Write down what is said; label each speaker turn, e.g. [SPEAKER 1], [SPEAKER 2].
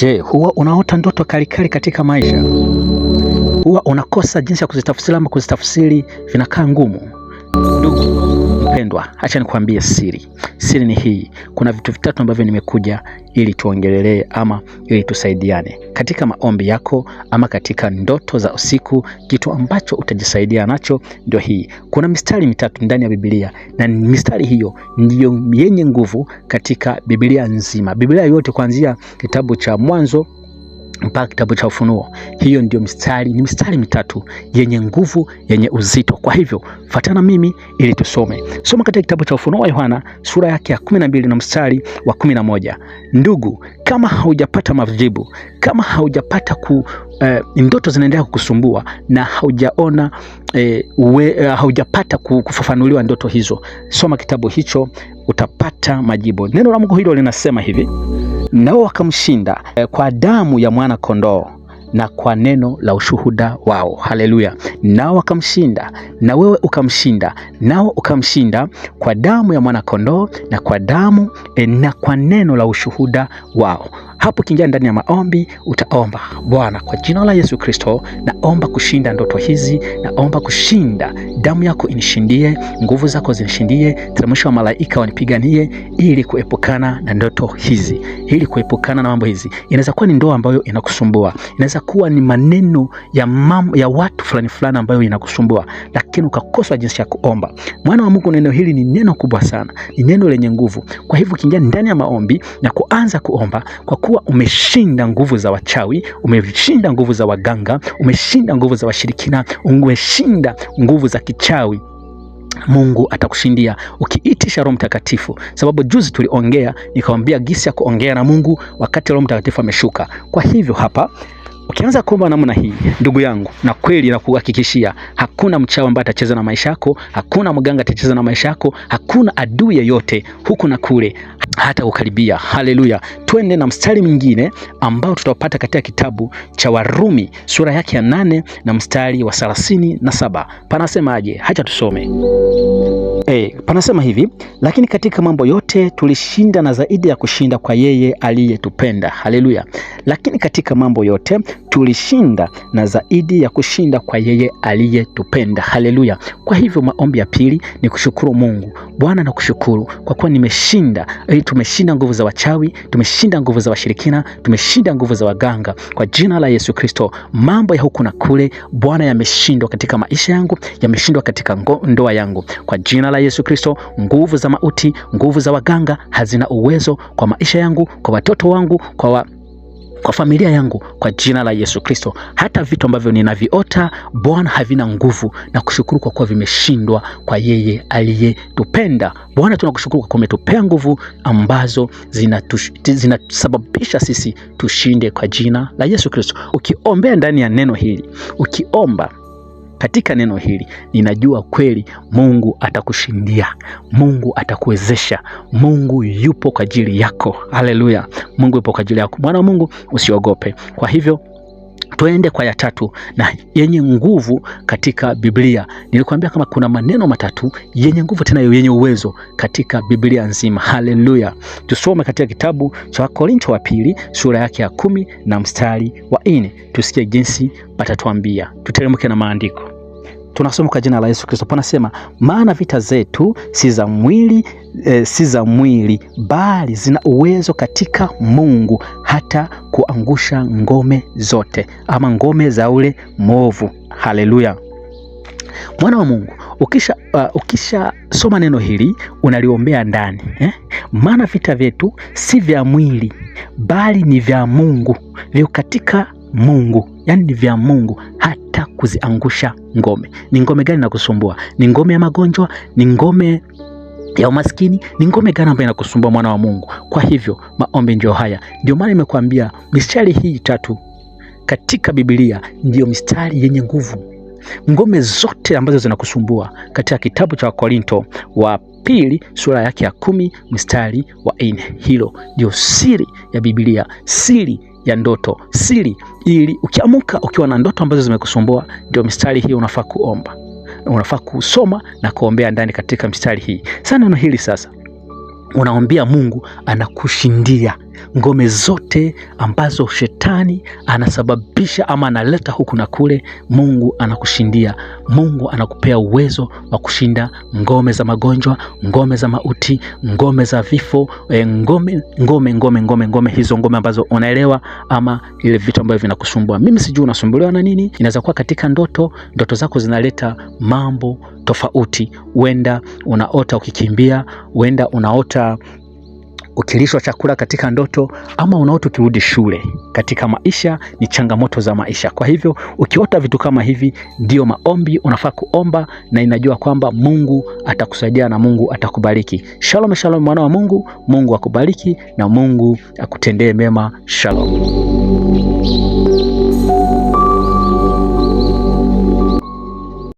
[SPEAKER 1] Je, huwa unaota ndoto kali katika maisha? Huwa unakosa jinsi ya kuzitafsiri ama kuzitafsiri vinakaa ngumu? Ndugu mpendwa, acha nikwambie siri. Siri ni hii. Kuna vitu vitatu ambavyo nimekuja ili tuongelelee ama ili tusaidiane. Katika maombi yako ama katika ndoto za usiku, kitu ambacho utajisaidia nacho ndio hii. Kuna mistari mitatu ndani ya Biblia na mistari hiyo ndiyo yenye nguvu katika Biblia nzima. Biblia yote kuanzia kitabu cha Mwanzo mpaka kitabu cha Ufunuo. Hiyo ndio ni mistari mitatu yenye nguvu, yenye uzito. Kwa hivyo fuatana mimi ili tusome. Soma katika kitabu cha Ufunuo wa Yohana sura yake ya 12 na mstari wa 11. Ndugu, kama haujapata majibu, kama haujapata ndoto zinaendelea kukusumbua na haujaona haujapata kufafanuliwa ndoto hizo, soma kitabu hicho, utapata majibu. Neno la Mungu hilo linasema hivi: nao wakamshinda kwa damu ya mwana kondoo na kwa neno la ushuhuda wao. Haleluya! Nao wakamshinda, na wewe ukamshinda, nao ukamshinda kwa damu ya mwana kondoo na kwa damu na kwa neno la ushuhuda wao. Hapo kiingia ndani ya maombi, utaomba: Bwana, kwa jina la Yesu Kristo, naomba kushinda ndoto hizi, naomba kushinda. Damu yako inishindie, nguvu zako zinishindie, teremsha wa malaika wanipiganie ili kuepukana na ndoto hizi, ili kuepukana na mambo hizi. Inaweza kuwa ni ndoa ambayo inakusumbua, inaweza kuwa ni maneno ya watu fulani ambayo inakusumbua, lakini ukakosa jinsi ya kuomba. Mwana wa Mungu, neno hili ni neno kubwa sana, ni neno lenye nguvu. Kwa hivyo kiingia ndani ya maombi na kuanza kuomba, kwa kuwa umeshinda nguvu za wachawi, umeshinda nguvu za waganga, umeshinda nguvu za washirikina, umeshinda nguvu za kichawi, Mungu atakushindia ukiitisha Roho Mtakatifu. Sababu juzi tuliongea, nikamwambia gisi ya kuongea na Mungu wakati Roho Mtakatifu ameshuka. Kwa hivyo hapa ukianza kuomba namna hii, ndugu yangu, na kweli na kuhakikishia, hakuna mchawi ambaye atacheza na maisha yako, hakuna mganga atacheza na maisha yako, hakuna adui yeyote huku na kule hata ukaribia. Haleluya! Twende na mstari mwingine ambao tutapata katika kitabu cha Warumi sura yake ya 8 na mstari wa 37. Panasemaje? Acha tusome. Panasema hivi: lakini katika mambo yote tulishinda na zaidi ya kushinda kwa yeye aliyetupenda. Haleluya! Lakini katika mambo yote tulishinda na zaidi ya kushinda kwa yeye aliyetupenda. Haleluya! Kwa hivyo maombi ya pili ni kushukuru Mungu. Bwana, nakushukuru kwa kuwa nimeshinda. Tumeshinda nguvu za wachawi, tumeshinda nguvu za washirikina, tumeshinda nguvu za waganga. Kwa jina la Yesu Kristo, mambo ya huku na kule Bwana yameshindwa katika maisha yangu, yameshindwa katika ndoa yangu. Kwa jina la Yesu Kristo, nguvu za mauti, nguvu za waganga hazina uwezo kwa maisha yangu, kwa watoto wangu, kwa familia yangu, kwa jina la Yesu Kristo. Hata vitu ambavyo ninaviota Bwana havina nguvu, na kushukuru kwa kuwa vimeshindwa kwa yeye aliyetupenda. Bwana, tunakushukuru kwa kuwa umetupea nguvu ambazo zinasababisha sisi tushinde kwa jina la Yesu Kristo. Ukiombea ndani ya neno hili, ukiomba katika neno hili, ninajua kweli Mungu atakushindia, Mungu atakuwezesha, Mungu yupo kwa ajili yako. Haleluya! Mungu yupo kwa ajili yako. Mwana wa Mungu, usiogope. Kwa hivyo tuende kwa ya tatu na yenye nguvu katika Biblia. Nilikwambia kama kuna maneno matatu yenye nguvu tena yenye uwezo katika Biblia nzima. Haleluya! Tusome katika kitabu cha Wakorintho wa pili sura yake ya 10 na mstari wa 4. Tusikie jinsi patatuambia. Tuteremke na maandiko. Tunasoma kwa jina la Yesu Kristo. Panasema, maana vita zetu si za mwili bali zina uwezo katika Mungu hata kuangusha ngome zote, ama ngome za ule mwovu. Haleluya! Mwana wa Mungu, ukisha soma neno hili unaliombea ndani, maana vita vyetu si vya mwili bali ni vya Mungu, vyo katika Mungu, yani ni vya Mungu hata kuziangusha ngome. Ni ngome gani inakusumbua? Ni ngome ya magonjwa? Ni ngome ya umaskini? Ni ngome gani ambayo inakusumbua, mwana wa Mungu? Kwa hivyo maombi ndio haya. Ndio maana nimekuambia mistari hii tatu katika Biblia ndio mistari yenye nguvu. Ngome zote ambazo zinakusumbua katika kitabu cha Wakorintho wa pili sura yake ya 10 mstari wa 4. Hilo ndio siri ya Biblia, siri ya ndoto, siri ili ukiamuka ukiwa na ndoto ambazo zimekusumbua, ndio mistari hii unafaa kuomba, unafaa kusoma na kuombea ndani katika mistari hii. Sana neno hili sasa unaombea Mungu anakushindia. ngome zote ambazo shetani anasababisha ama analeta huku na kule, Mungu anakushindia. Mungu anakupea uwezo wa kushinda ngome za magonjwa, ngome za mauti, ngome za vifo, ngome hizo, ngome ambazo unaelewa, ama ile vitu ambavyo vinakusumbua. Mimi sijui unasumbuliwa na nini. Inaweza kuwa katika ndoto zako zinaleta mambo tofauti. Huenda unaota ukikimbia, huenda unaota ukilishwa chakula katika ndoto, ama unaota ukirudi shule. Katika maisha ni changamoto za maisha. Kwa hivyo ukiota vitu kama hivi, ndio maombi unafaa kuomba, na inajua kwamba Mungu atakusaidia na Mungu atakubariki. Shalom, shalom mwana wa Mungu. Mungu akubariki na Mungu akutendee mema. Shalom.